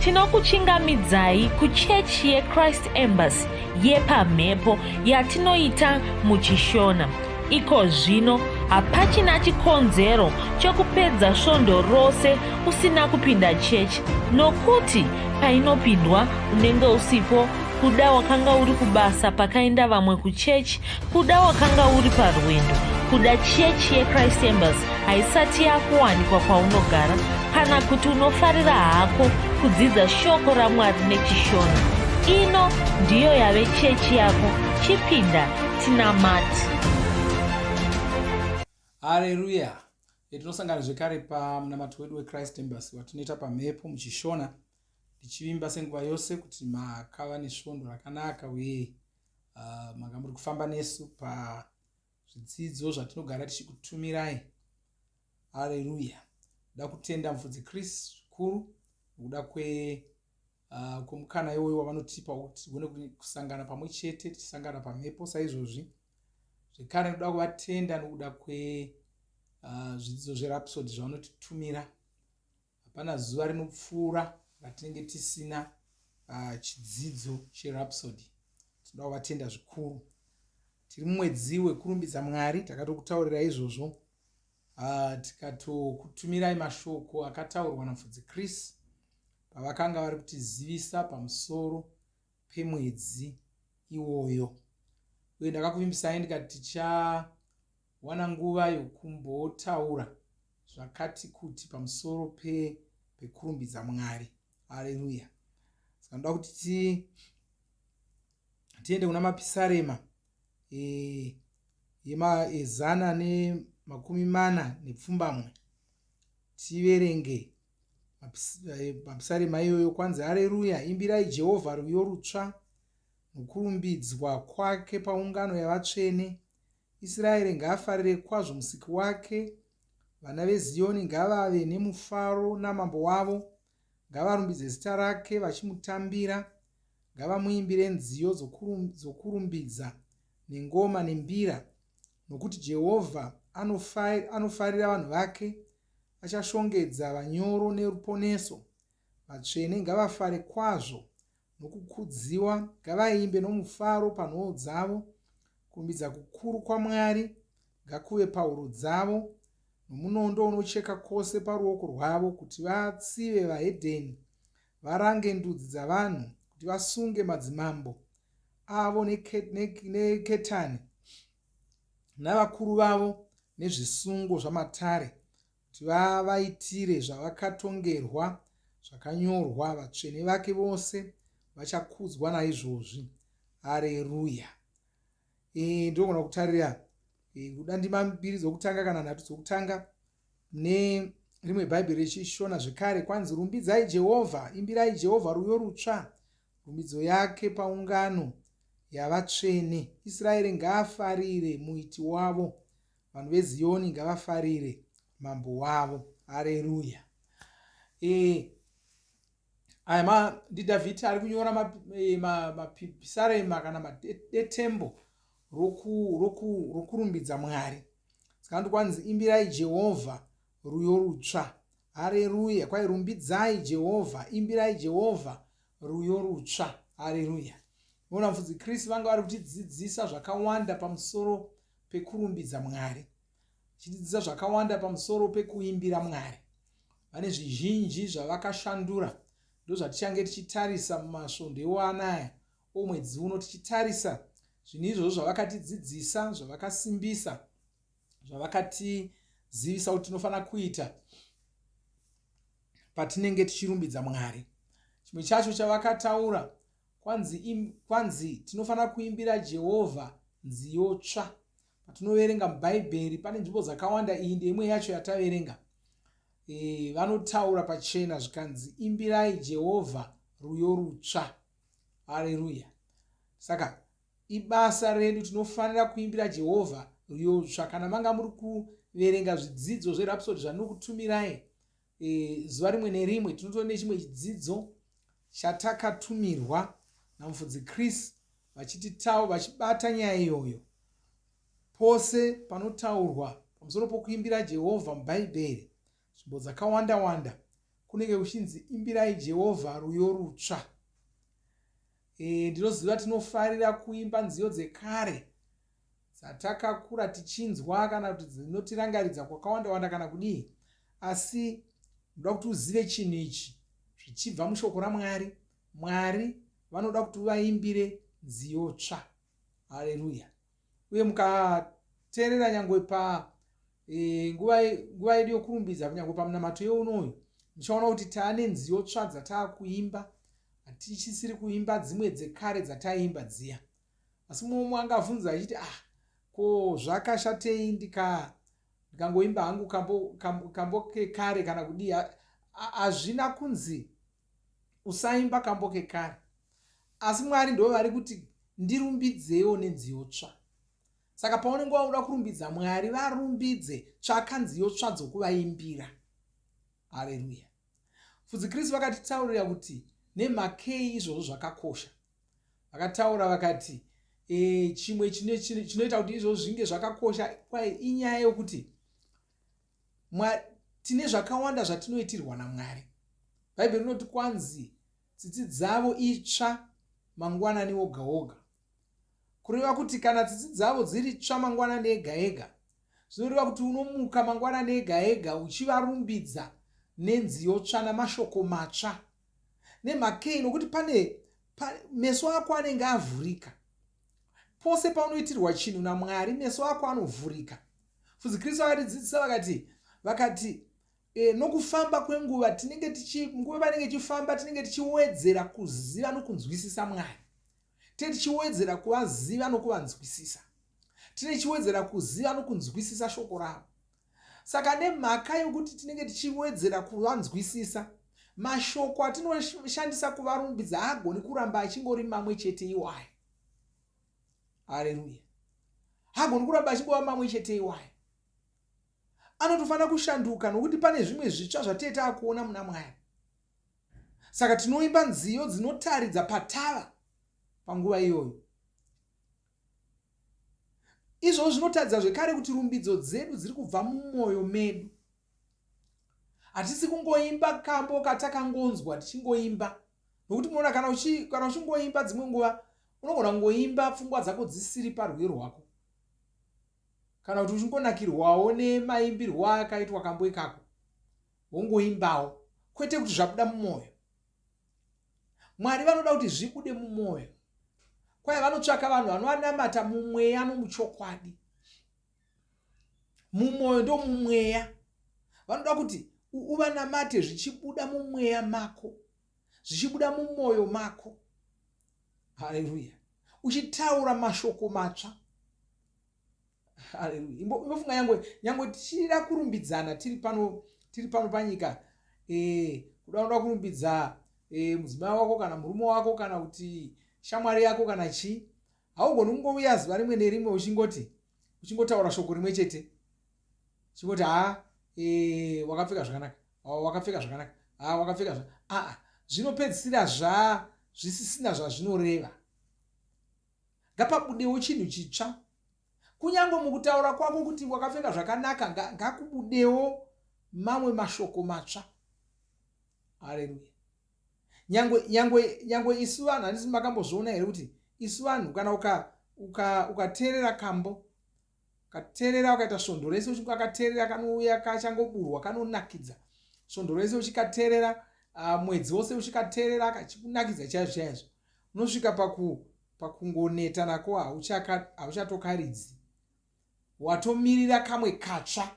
tinokuchingamidzai kuchechi yeChrist Embassy yepamhepo yatinoita muchishona. Iko zvino hapachina chikonzero chokupedza svondo rose usina kupinda chechi, nokuti painopindwa unenge usipo, kuda wakanga uri kubasa pakaenda vamwe kuchechi, kuda wakanga uri parwendo, kuda chechi yeChrist Embassy haisati yakuwanikwa kwaunogara, kana kuti unofarira hako kudzidza shoko raMwari nechishona. Ino ndiyo yave chechi yako. Chipinda tinamati. Haleluya. Tinosangana zvekare pamunamato wedu weChrist Embassy watinoita pamhepo muchishona, tichivimba senguva yose kuti makava nesvondo rakanaka uye manga muri kufamba nesu pazvidzidzo zvatinogara tichikutumirai. Haleluya. Ndoda kutenda mufudzi Chris zvikuru nekuda kwemukana iwoyo wavanotipa kuti tigone kusangana pamwe chete tichisangana pamhepo saizvozvi. Zvekare ndoda kuvatenda nokuda zvidzidzo zverapsodi zvavanotitumira. Hapana zuva rinopfuura ratinenge tisina chidzidzo cherapsodi. Tinoda kuvatenda zvikuru. Tiri mumwedzi wekurumbidza Mwari, takatokutaurira izvozvo. Tikatokutumirai mashoko akataurwa namufudzi Chris pavakanga vari kutizivisa pamusoro pemwedzi iwoyo. Uye ndakakuvimbisai ndikati tichawana nguva yokumbotaura zvakati kuti pamusoro pekurumbidza Mwari. Haleluya. Saka ndoda kuti tiende kuna mapisarema ezana ne40 tiverenge mapisarema iyoyo. Kwanzi haleluya, imbirai Jehovha rwiyo rutsva nokurumbidzwa kwake paungano yavatsvene. Israeri ngaafarire kwazvo musiki wake. Vana veZioni ngavave nemufaro namambo wavo. Ngavarumbidze zita rake vachimutambira. Ngavamuimbire nziyo dzokurumbidza nengoma nembira, nokuti Jehovha anofarira vanhu vake. Achashongedza vanyoro neruponeso. Vatsvene ngavafare kwazvo nokukudziwa. Ngavaimbe nomufaro panhoo dzavo. Kurumbidza kukuru kwaMwari ngakuve pahuro dzavo, nomunondo unocheka kwose paruoko rwavo, kuti vatsive vahedheni, varange ndudzi dzavanhu, kuti vasunge madzimambo avo neketani navakuru vavo nezvisungo zvamatare, kuti vavaitire zvavakatongerwa zvakanyorwa. Vatsvene vake vose vachakudzwa naizvozvi. Haleluya. Ndogona kutarira kuda ndima 2 dzokutanga kana 3 dzokutanga nerimwe bhaibheri rechishona zvekare. Kwanzi rumbidzai Jehovha, imbirai Jehovha rwiyo rutsva, rumbidzo yake paungano yavatsvene. Israeri ngaafarire muiti wavo. Vanhu veZioni ngavafarire mambo wavo. Haleluya. Aya ndiDhavhidhi ari kunyora mapisarema kana madetembo rokurumbidza Mwari. Saka ndokwanzi imbirai Jehovha rwiyo rutsva. Haleluya. Kwai rumbidzai Jehovha, imbirai Jehovha rwiyo rutsva. Haleluya. Mona mufudzi Chris vanga vari kutidzidzisa zvakawanda pamusoro pekurumbidza Mwari, chidzidzisa zvakawanda pamusoro pekuimbira Mwari. Vane zvizhinji zvavakashandura. Ndozvatichange tichitarisa mumasvondo ewanaya omwedzi uno, tichitarisa zvinhu izvozvo zvavakatidzidzisa, zvavakasimbisa, zvavakatizivisa kuti tinofanira kuita patinenge tichirumbidza Mwari. Chimwe chacho chavakataura, kwanzi tinofanira kuimbira Jehovha nziyo tsva. Patinoverenga mubhaibheri pane nzvimbo dzakawanda, iyi ndeimwe yacho yataverenga. Vanotaura pachena zvikanzi imbirai Jehovha rwiyo rutsva. Haleluya. Saka ibasa redu, tinofanira kuimbira Jehovha rwiyo rutsva. Kana manga muri kuverenga zvidzidzo zverapsodi zvandinokutumirai zuva rimwe nerimwe, tinotone nechimwe chidzidzo chatakatumirwa namufudzi Chris vachibata nyaya iyoyo. Pose panotaurwa pamusoro pokuimbira Jehovha mubhaibheri, nzvimbo dzakawanda wanda kunenge kuchinzi imbirai Jehovha rwiyo rutsva. Ndinoziva tinofarira kuimba nziyo dzekare dzatakakura tichinzwa kana kuti dzinotirangaridza kwakawanda wanda kana kudii, asi ndoda kuti uzive chinhu ichi zvichibva mushoko raMwari. Mwari vanoda kuti vaimbire nziyo tsva. Haleluya. Uye mukateerera nyangwe nguva yedu yokurumbidza, nyangwe pamunamato yeunoyu, muchaona kuti taane nziyo tsva dzataakuimba. Hatichisiri kuimba dzimwe dzekare dzataiimba dziya. Asi mumwe angabvunza achiti ko zvakashatei ndikangoimba hangu kambo kekare kana kudii? Hazvina kunzi usaimba kambo kekare, asi Mwari ndo vari kuti ndirumbidzewo nenziyo tsva. Saka paunenge wauda kurumbidza Mwari, varumbidze, tsvaka nziyo tsva dzokuvaimbira. Haleluya. Fudzi Kristu vakatitaurira kuti nemhakei izvozvo zvakakosha. Vakataura vakati chimwe chinoita kuti izvozvo zvinge zvakakosha kwai inyaya yokuti tine zvakawanda zvatinoitirwa naMwari. Bhaibheri rinoti kwanzi tsitsi dzavo itsva mangwanani oga oga. Kureva kuti kana tsitsi dzavo dziri tsva mangwanani ega ega, zvinoreva kuti unomuka mangwanani ega ega uchivarumbidza nenziyo tsva namashoko matsva. Nemhakei nokuti pane meso ako anenge avhurika. Pose paunoitirwa chinhu naMwari, meso ako anovhurika. Fudzi Kristu vakatidzidzisa vakati nokufamba kwenguva nguva vanenge tichifamba tinenge tichiwedzera kuziva nokunzwisisa Mwari. Tine tichiwedzera kuvaziva nokuvanzwisisa. Tine tichiwedzera kuziva nokunzwisisa shoko ravo. Saka nemhaka yokuti tinenge tichiwedzera kuvanzwisisa, mashoko atinoshandisa kuvarumbidza haagoni kuramba achingori mamwe chete iwayo. Haleluya. Haagoni kuramba achingova mamwe chete iwayo. Anotofanira kushanduka nokuti pane zvimwe zvitsva zvatete akuona muna Mwari. Saka tinoimba nziyo dzinotaridza patava panguva iyoyo. Izvozvo zvinotaridza zvekare kuti rumbidzo dzedu dziri kubva mumwoyo medu. Hatisi kungoimba kambo katakangonzwa tichingoimba. Nokuti munoona kana uchingoimba dzimwe nguva unogona kungoimba pfungwa dzako dzisiri parwere rwako. Kana kuti uchingonakirwawo nemaimbirwa akaitwa kambo ikako, wongoimbawo, kwete kuti zvabuda mumwoyo. Mwari vanoda kuti zvibude mumwoyo. Kwai vanotsvaka vanhu vanovanamata mumweya nomuchokwadi. Mumwoyo ndo mumweya. Vanoda kuti uvanamate zvichibuda mumweya mako, zvichibuda mumwoyo mako. Haleluya. Uchitaura mashoko matsva. Haleluya. Imbofunga nyangwe tichida kurumbidzana tiri pano panyika, unoda kurumbidza mudzimai wako kana murume wako kana kuti shamwari yako kana chii, haugoni kungouya zuva rimwe nerimwe uchingotaura shoko rimwe chete. Uchingoti wakapfeka zvakanaka, wakapfeka zvakanaka, wakapfeka zvakanaka. Zvinopedzisira zvisisina zvazvinoreva. Ngapabudewo chinhu chitsva. Kunyange mukutaura kwako kuti wakapfeka zvakanaka, ngakubudewo mamwe mashoko matsva. Haleluya. Nyangwe isu vanhu, handisi makambozviona here kuti isu vanhu kana ukateerera kambo, ukateerera ukaita svondo rese uchikateerera kanouya kachangoburwa kanonakidza, svondo rese uchikateerera, mwedzi wose uchikateerera kachikunakidza chaizvo, unosvika pakungoneta nako hauchatokaridzi, watomirira kamwe katsva.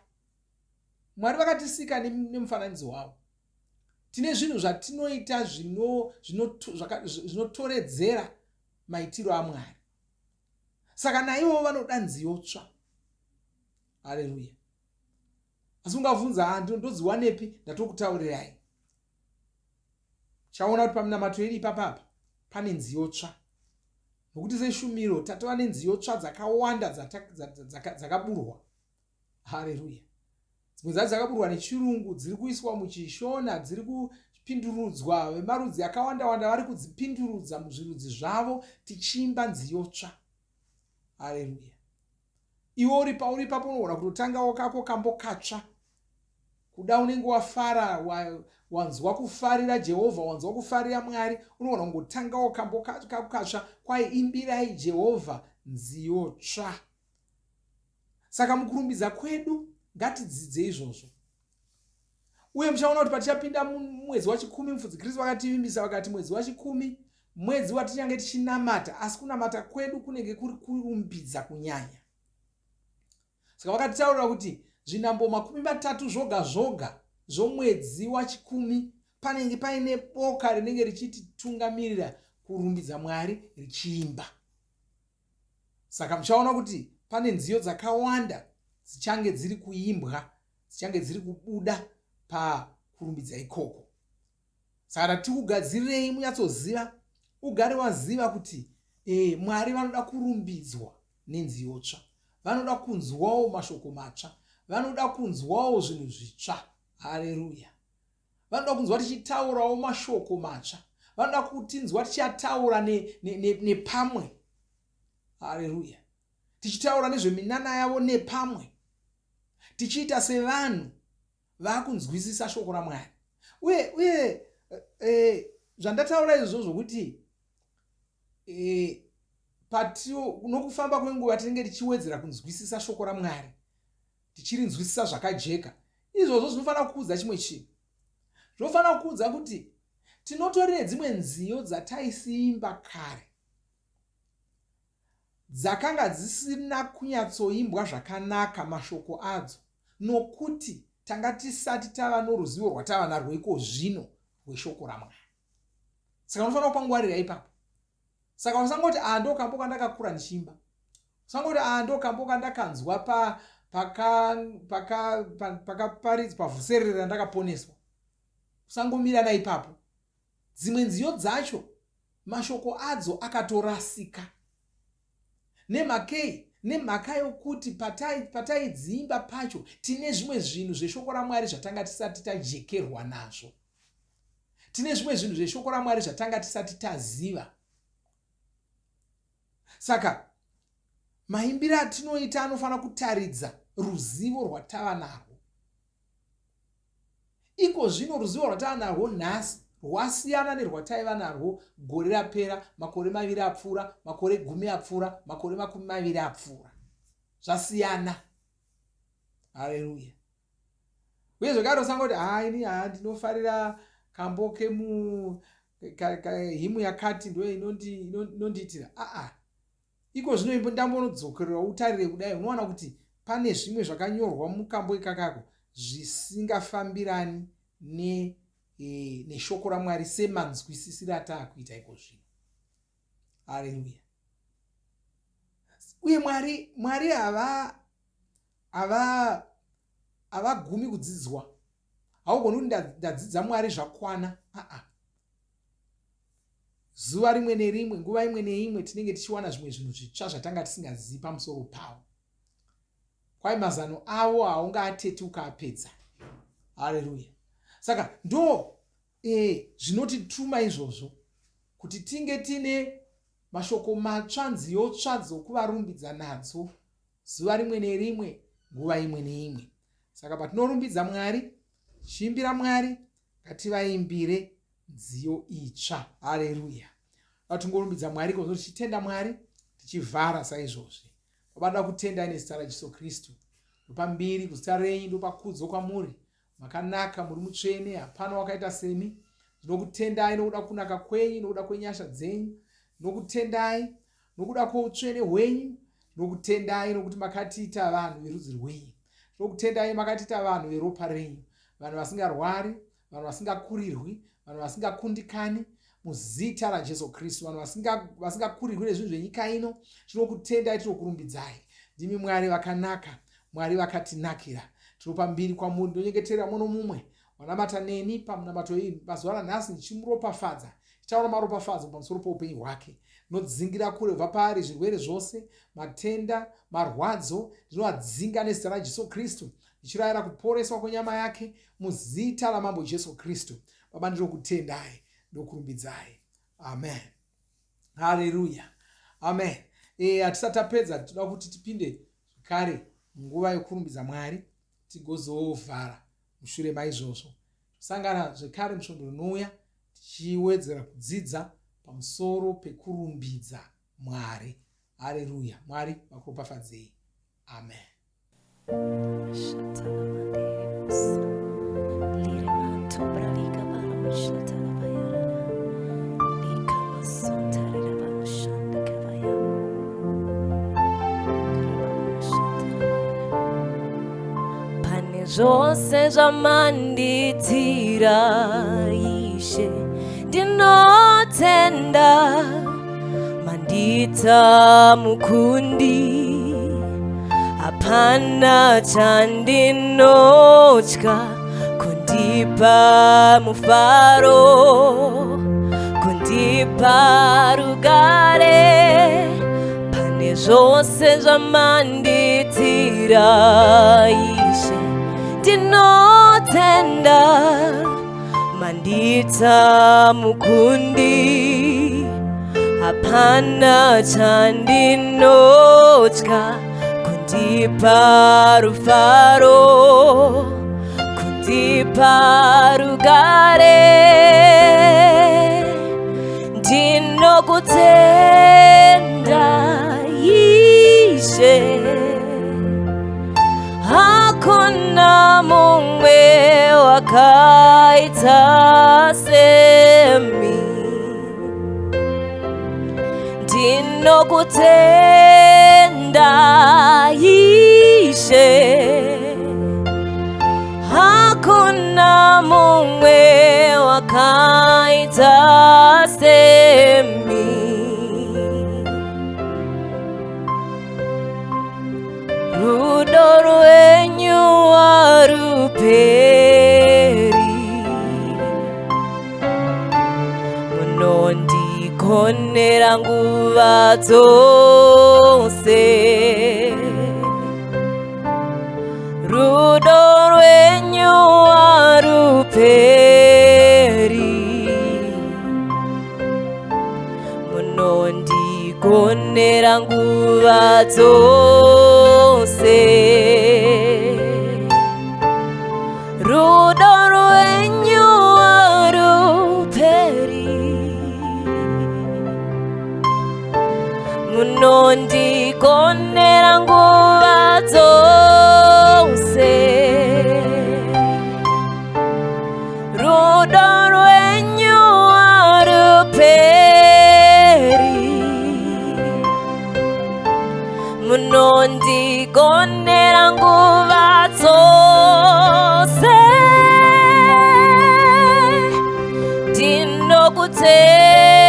Mwari vakatisika nemufananidzo wavo. Tine zvinhu zvatinoita zvinotoredzera maitiro aMwari. Saka naivo vanoda nziyo tsva. Haleluya. Asi ungabvunza ndodziwanepi? Ndatokutaurirai. Chaona kuti pamunamato yedu ipapapa pane nziyo tsva. Nokuti seshumiro tatova nenziyo tsva dzakawanda dzakaburwa. Haleluya. Dzimwe dzacho dzakaburwa nechirungu, dziri kuiswa muchishona, dziri kupindurudzwa. Vemarudzi akawanda wanda vari kudzipindurudza muzvirudzi zvavo tichiimba nziyo tsva. Haleluya. Iwe uri pauri papo unogona kutotanga kako kambo katsva. Kuda unenge wafara, wanzwa kufarira Jehovha, wanzwa kufarira Mwari, unogona kungotangawo kambo katsva, kwai imbirai Jehovha nziyo tsva. Saka mukurumbidza kwedu ngatidzidze izvozvo. Uye muchaona kuti patichapinda mwedzi wachikumi, mufudzi Kristu vakativimbisa vakati mwedzi wachikumi mwedzi watichange tichinamata, asi kunamata kwedu kunenge kuri kurumbidza kunyanya. Saka vakatitaurira kuti zvinambo 30 zvoga zvoga zvomwedzi wachikumi panenge paine boka rinenge richititungamirira kurumbidza Mwari richiimba. Saka muchaona kuti pane nziyo dzakawanda dzichange dziri kuimbwa, dzichange dziri kubuda pakurumbidza ikoko. Saka tikugadzirirei munyatsoziva, ugare waziva kuti Mwari vanoda kurumbidzwa nenziyo tsva, vanoda kunzwawo mashoko matsva, vanoda kunzwawo zvinhu zvitsva. Haleluya. Vanoda kunzwa tichitaurawo mashoko matsva, vanoda kutinzwa tichataura nepamwe. Haleluya. Tichitaura nezveminana yavo nepamwe, tichiita sevanhu vakunzwisisa shoko raMwari. Uye zvandataura izvozvo kuti nokufamba kwenguva tinenge tichiwedzera kunzwisisa shoko raMwari, tichirinzwisisa zvakajeka. Izvozvo zvinofanira kukuudza chimwe chinhu. Zvinofanira kukuudza kuti tinotori nedzimwe nziyo dzataisiimba kare, dzakanga dzisina kunyatsoimbwa zvakanaka mashoko adzo, nokuti tanga tisati tava noruzivo rwatava narwo iko zvino rweshoko raMwari. Saka unofanira kupangwarira ipapo. Saka usangoti ndo kambo kandakakura ndichimba, usangoti ndo kambo kandakanzwa pakaparidzwa pavhuserere randakaponeswa. Usangomirana ipapo. Dzimwe nziyo dzacho mashoko adzo akatorasika. Nemhaka yokuti pataidzimba pacho tine zvimwe zvinhu zveshoko raMwari zvatanga tisati tajekerwa nazvo. Tine zvimwe zvinhu zveshoko raMwari zvatanga tisati taziva. Saka maimbiro atinoita anofanira kutaridza ruzivo rwatava narwo. Iko zvino ruzivo rwatava narwo nhasi rwasiyana nerwataiva narwo gore rapera, makore 2 apfuura, makore 10 apfuura, makore 20 apfuura. Zvasiyana. Haleluya. Uye zvakare usangoti ini ndinofarira kambo himu yakati ndo inondiitira. Iko zvino ndambonodzokerera utarire kudai, unoona kuti pane zvimwe zvakanyorwa mukambo ikakako zvisingafambirani neshoko raMwari semanzwisisiro ataakuita iko zvino. Haleluya. Uye Mwari havagumi kudzidzwa. Haugoni kuti ndadzidza Mwari zvakwana. Zuva rimwe nerimwe, nguva imwe neimwe tinenge tichiwana zvimwe zvinhu zvitsva zvatanga tisingazivi pamusoro pavo. Kwai mazano avo haungaateti ukaapedza. Haleluya. Saka ndo zvinotituma izvozvo kuti tinge tine mashoko matsva, nziyo tsva dzokuvarumbidza nadzo zuva rimwe nerimwe, nguva imwe neimwe. Saka patinorumbidza Mwari, tichiimbira Mwari, ngativaimbire nziyo itsva. Haleluya. Ngatingorumbidza Mwari kozvo tichitenda Mwari, tichivhara saizvozvi. Vanoda kutenda nezita raJesu Kristu. Ndopambiri kuzita renyu, ndopakudzo kwamuri. Makanaka, muri mutsvene, hapana wakaita semi. Ndinokutendai nokuda kunaka kwenyu, nokuda kwenyasha dzenyu. Ndinokutendai nokuda kwoutsvene hwenyu. Ndinokutendai nokuti makatiita vanhu verudzi rwenyu. Ndinokutendai makatiita vanhu veropa renyu, vanhu vasingarwari, vanhu vasingakurirwi, vanhu vasingakundikani muzita raJesu Kristu, vanhu vasingakurirwi nezvinhu zvenyika ino. Tinokutendai, tinokurumbidzai. Ndimi Mwari vakanaka, Mwari vakatinakira. Tinopambiri kwamuri, ndonyengeterera muno mumwe wanamata neni pamunamato iyi pazuva ranhasi, ndichimuropafadza, tichaona maropafadzo pamusoro poupenyu hwake. Ndinodzingira kure kubva paari zvirwere zvose, matenda, marwadzo, ndinoadzinga nezita raJesu Kristu, ndichirayira kuporeswa kwenyama yake muzita ramambo Jesu Kristu. Baba, ndinokutendai, ndokurumbidzai. Amen. Haleluya. Amen. Hatisati tapedza, toda kuti tipinde zvakare munguva yokurumbidza Mwari, tigozovhara mushure maizvozvo. sangana zvekare musvondo rinouya tichiwedzera kudzidza pamusoro pekurumbidza Mwari. Haleluya. Mwari vakuropafadzei. Amen. Pane zvose zvamanditira Ishe ndinotenda, mandita mukundi, hapana chandinotya, kundipa mufaro, kundipa rugare. Pane zvose zvamanditira Ishe ndinotenda, mandita mukundi, hapana chandinotya, kundipa rufaro, kundipa rugare. Ndinokutenda Ishe, hakuna mumwe wakaita semi. Ndinokutenda Ishe, hakuna mumwe wakaita semi. Rudo rwenyu haruperi, munondikonera nguva dzose. Rudo rwenyu haruperi, munondikonera nguva dzose. Rudo rwenyu haruperi, munondikonera nguva dzose. Rudo rwenyu haruperi, munondikonera nguva dzose.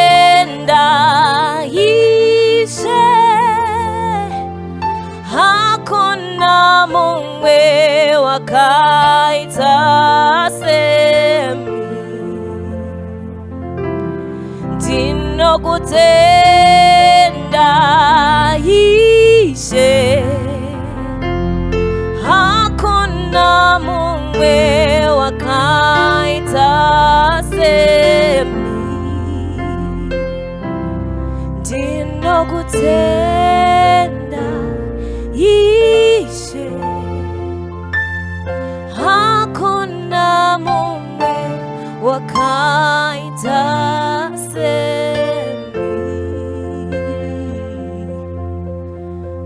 Ndinokutenda Ishe, hakuna mumwe wakaita semi. Ndinokutenda Ishe, hakuna mumwe wakaita semi. Ndinokutenda Ishe, hakuna mumwe wakaita semi.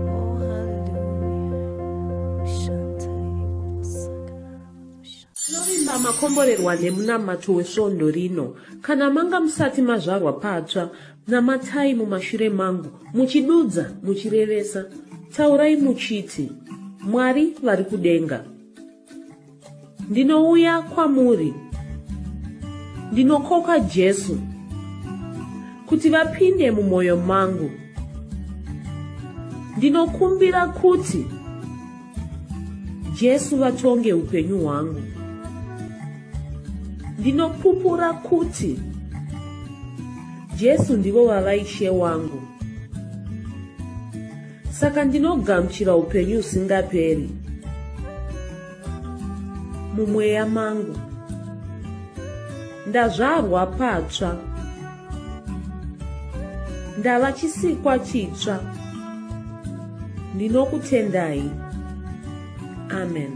Oh, hallelujah. Tinovimba makomborerwa nemunamato wesvondo rino. Kana manga musati mazvarwa patsva, namatai mumashure mangu, muchidudza, muchirevesa. Taurai muchiti, Mwari vari kudenga, ndinouya kwamuri, ndinokoka Jesu kuti vapinde mumwoyo mangu. Ndinokumbira kuti Jesu vatonge upenyu hwangu. Ndinopupura kuti Jesu ndivo vavaishe wangu. Saka ndinogamuchira upenyu usingaperi mumweya mangu. Ndazvarwa patsva, ndava chisikwa chitsva. Ndinokutendai. Amen.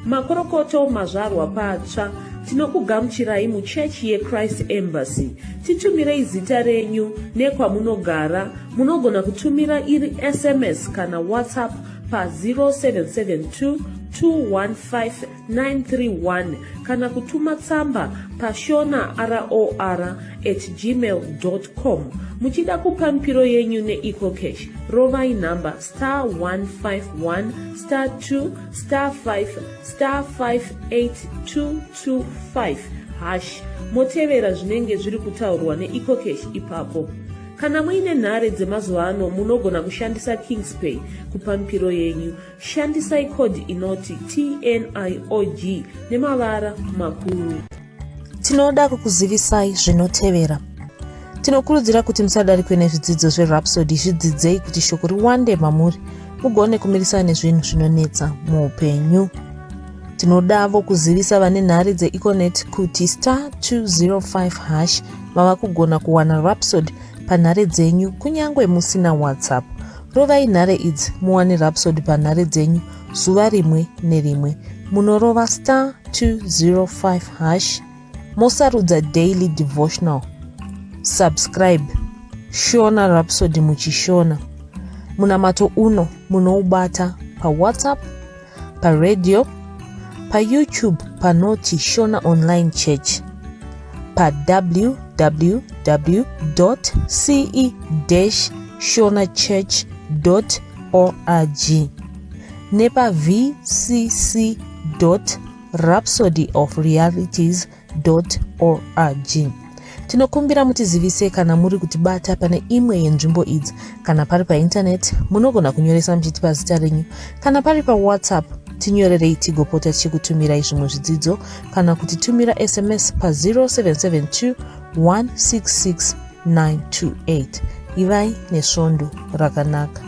makorokoto mazvarwa patsva, tinokugamuchirai muchechi yeChrist Embassy. Titumirei zita renyu nekwamunogara. Munogona kutumira iri SMS kana WhatsApp pa 0772 215 kana kutuma tsamba pa shona@gmail.com. Muchida kupa mpiro yenyu neEcocash, rovai namba *151*2*5*58225 motevera zvinenge zviri kutaurwa neEcocash ipapo. Kana muine nhare dzemazuva ano munogona kushandisa KingsPay kupa mpiro yenyu. Shandisai kodhi inoti TNIOG nemavara makuru. Tinoda kukuzivisai zvinotevera. Tinokurudzira kuti musadarikwe nezvidzidzo zveRhapsody. Zvidzidzei kuti shoko riwande mamuri mugone kumirisana nezvinhu zvinonetsa muupenyu. Tinodavo kuzivisa vane nhare dzeEconet kuti *205# vava kugona kuwana Rhapsody panhare dzenyu kunyangwe musina WhatsApp. Rovai nhare idzi muwane Rhapsody panhare dzenyu zuva rimwe nerimwe. Munorova *205#, mosarudza Daily Devotional. Subscribe Shona Rhapsody muchishona. Munamato uno munoubata pa WhatsApp, pa radio, pa YouTube panoti Shona Online Church, pa www.ce-shonachurch.org nepa vcc.rhapsodyofrealities.org. Tinokumbira mutizivise kana muri kutibata pane imwe yenzvimbo idzi. Kana pari painternet munogona kunyoresa muchitipa zita renyu. Kana pari pa WhatsApp tinyorerei tigopota tichikutumirai zvimwe zvidzidzo, kana kutitumira SMS pa 0772 166 928. Ivai nesvondo rakanaka.